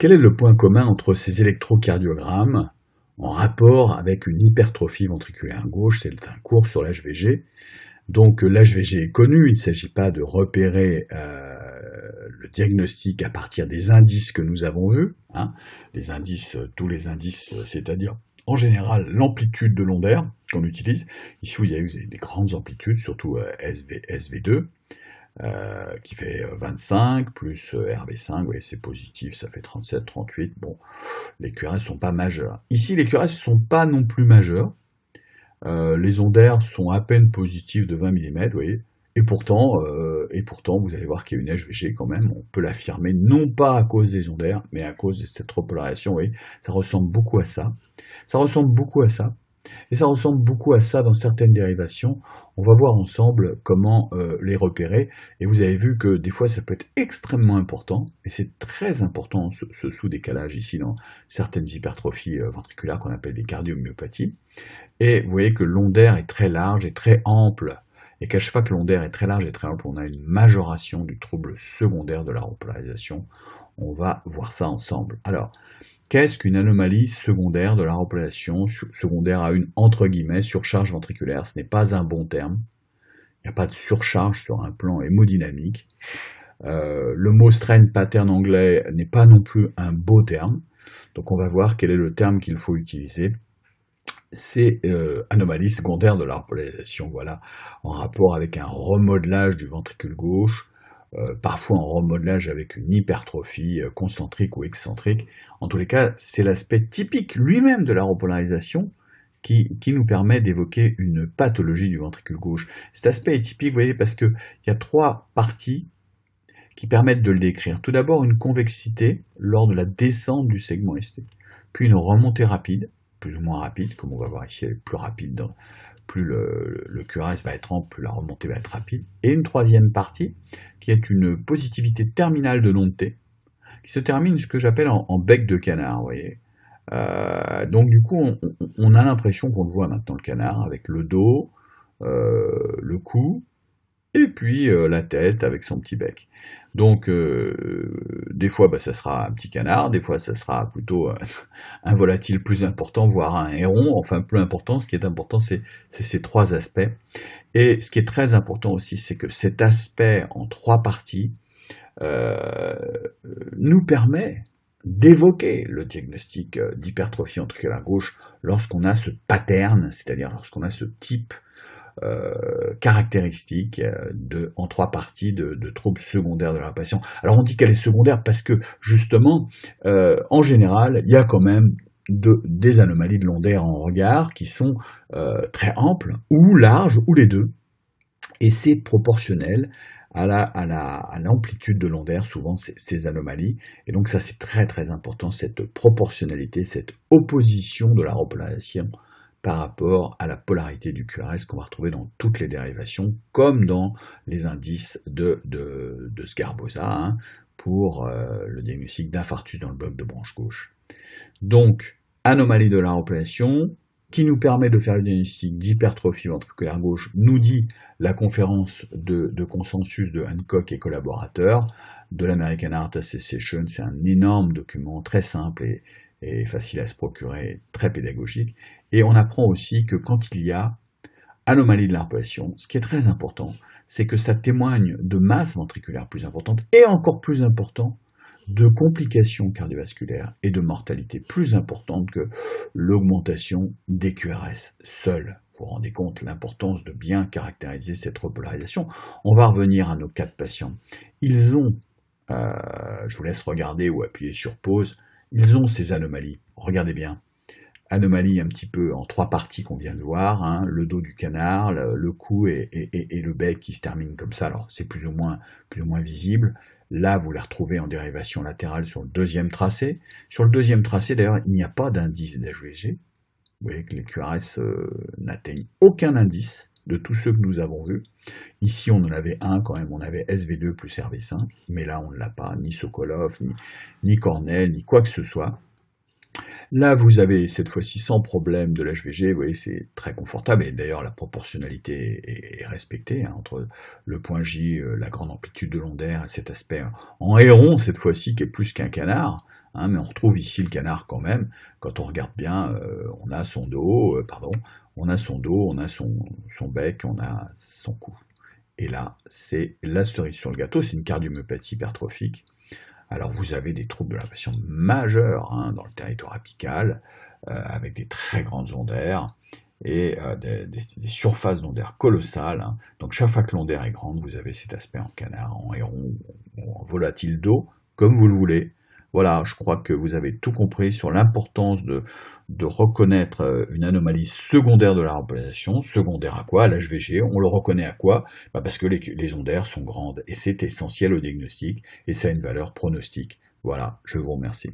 Quel est le point commun entre ces électrocardiogrammes en rapport avec une hypertrophie ventriculaire gauche? C'est un cours sur l'HVG. Donc l'HVG est connu, il ne s'agit pas de repérer le diagnostic à partir des indices que nous avons vus, hein. Les indices, tous les indices, c'est-à-dire en général l'amplitude de l'onde d'air qu'on utilise. Ici vous avez des grandes amplitudes, surtout SV2, qui fait 25, plus RV5, vous voyez, c'est positif, ça fait 37, 38. Bon, les QRS sont pas majeurs. Ici, les QRS sont pas non plus majeurs. Les ondes d'air sont à peine positives de 20 mm, vous voyez. Et pourtant, vous allez voir qu'il y a une HVG quand même, on peut l'affirmer, non pas à cause des ondes d'air, mais à cause de cette repolarisation, vous voyez. Ça ressemble beaucoup à ça. Ça ressemble beaucoup à ça. Et ça ressemble beaucoup à ça dans certaines dérivations. On va voir ensemble comment les repérer. Et vous avez vu que des fois, ça peut être extrêmement important. Et c'est très important, ce sous-décalage ici, dans certaines hypertrophies ventriculaires qu'on appelle des cardiomyopathies. Et vous voyez que l'onde d'air est très large et très ample. Et qu'à chaque fois que l'onde d'air est très large et très ample, on a une majoration du trouble secondaire de la repolarisation. On va voir ça ensemble. Alors, qu'est-ce qu'une anomalie secondaire de la repolarisation, secondaire à une, entre guillemets, surcharge ventriculaire? Ce n'est pas un bon terme. Il n'y a pas de surcharge sur un plan hémodynamique. Le mot strain pattern anglais n'est pas non plus un beau terme. Donc on va voir quel est le terme qu'il faut utiliser. C'est anomalie secondaire de la repolarisation, voilà, en rapport avec un remodelage du ventricule gauche, parfois en remodelage avec une hypertrophie concentrique ou excentrique. En tous les cas, c'est l'aspect typique lui-même de la repolarisation qui nous permet d'évoquer une pathologie du ventricule gauche. Cet aspect est typique, vous voyez, parce qu'il y a trois parties qui permettent de le décrire. Tout d'abord, une convexité lors de la descente du segment ST, puis une remontée rapide, plus ou moins rapide, comme on va voir ici, elle est plus rapide, plus le QRS va être ample, plus la remontée va être rapide. Et une troisième partie, qui est une positivité terminale de l'onde T, qui se termine ce que j'appelle en bec de canard, vous voyez. Donc du coup, on a l'impression qu'on le voit maintenant, le canard, avec le dos, le cou, et puis la tête avec son petit bec. Donc des fois ça sera un petit canard, des fois ça sera plutôt un volatile plus important, voire un héron, enfin peu important. Ce qui est important, c'est ces trois aspects. Et ce qui est très important aussi, c'est que cet aspect en trois parties nous permet d'évoquer le diagnostic d'hypertrophie ventriculaire gauche lorsqu'on a ce pattern, c'est-à-dire lorsqu'on a ce type caractéristique en trois parties de troubles secondaires de la patient. Alors on dit qu'elle est secondaire parce que justement, en général, il y a quand même des anomalies de l'onde d'air en regard qui sont très amples ou larges ou les deux, et c'est proportionnel à l'amplitude de l'onde d'air, souvent ces anomalies, et donc ça c'est très très important, cette proportionnalité, cette opposition de la repolarisation par rapport à la polarité du QRS qu'on va retrouver dans toutes les dérivations, comme dans les indices de Sgarbosa, hein, pour le diagnostic d'infarctus dans le bloc de branche gauche. Donc, anomalie de la repolarisation, qui nous permet de faire le diagnostic d'hypertrophie ventriculaire gauche, nous dit la conférence de consensus de Hancock et collaborateurs de l'American Heart Association. C'est un énorme document très simple et facile à se procurer, très pédagogique. Et on apprend aussi que quand il y a anomalie de la repolarisation, ce qui est très important, c'est que ça témoigne de masse ventriculaire plus importante et encore plus important, de complications cardiovasculaires et de mortalité plus importante que l'augmentation des QRS seuls. Vous vous rendez compte l'importance de bien caractériser cette repolarisation. On va revenir à nos 4 patients. Ils ont, je vous laisse regarder ou appuyer sur pause, ils ont ces anomalies. Regardez bien. Anomalie un petit peu en 3 parties qu'on vient de voir, hein, le dos du canard, le cou et le bec qui se terminent comme ça. Alors c'est plus ou moins visible. Là, vous les retrouvez en dérivation latérale sur le deuxième tracé. Sur le deuxième tracé, d'ailleurs, il n'y a pas d'indice d'HVG. Vous voyez que les QRS n'atteignent aucun indice de tous ceux que nous avons vus. Ici, on en avait un quand même, on avait SV2 plus RV5, mais là, on ne l'a pas, ni Sokolov, ni Cornell, ni quoi que ce soit. Là, vous avez cette fois-ci sans problème de l'HVG, vous voyez, c'est très confortable, et d'ailleurs la proportionnalité est respectée, hein, entre le point J, la grande amplitude de l'onde d'air, et cet aspect en héron cette fois-ci, qui est plus qu'un canard, hein, mais on retrouve ici le canard quand même. Quand on regarde bien, on a son dos, on a son dos, on a son bec, on a son cou. Et là, c'est la cerise sur le gâteau, c'est une cardiomyopathie hypertrophique. Alors vous avez des troubles de la passion majeurs, hein, dans le territoire apical, avec des très grandes ondes d'air et des surfaces d'ondes d'air colossales, hein. Donc chaque fois que l'onde d'air est grande, vous avez cet aspect en canard, en héron, ou en volatile d'eau, comme vous le voulez. Voilà, je crois que vous avez tout compris sur l'importance de reconnaître une anomalie secondaire de la repolarisation. Secondaire à quoi? À l'HVG. On le reconnaît à quoi? Parce que les ondes d'air sont grandes et c'est essentiel au diagnostic et ça a une valeur pronostique. Voilà, je vous remercie.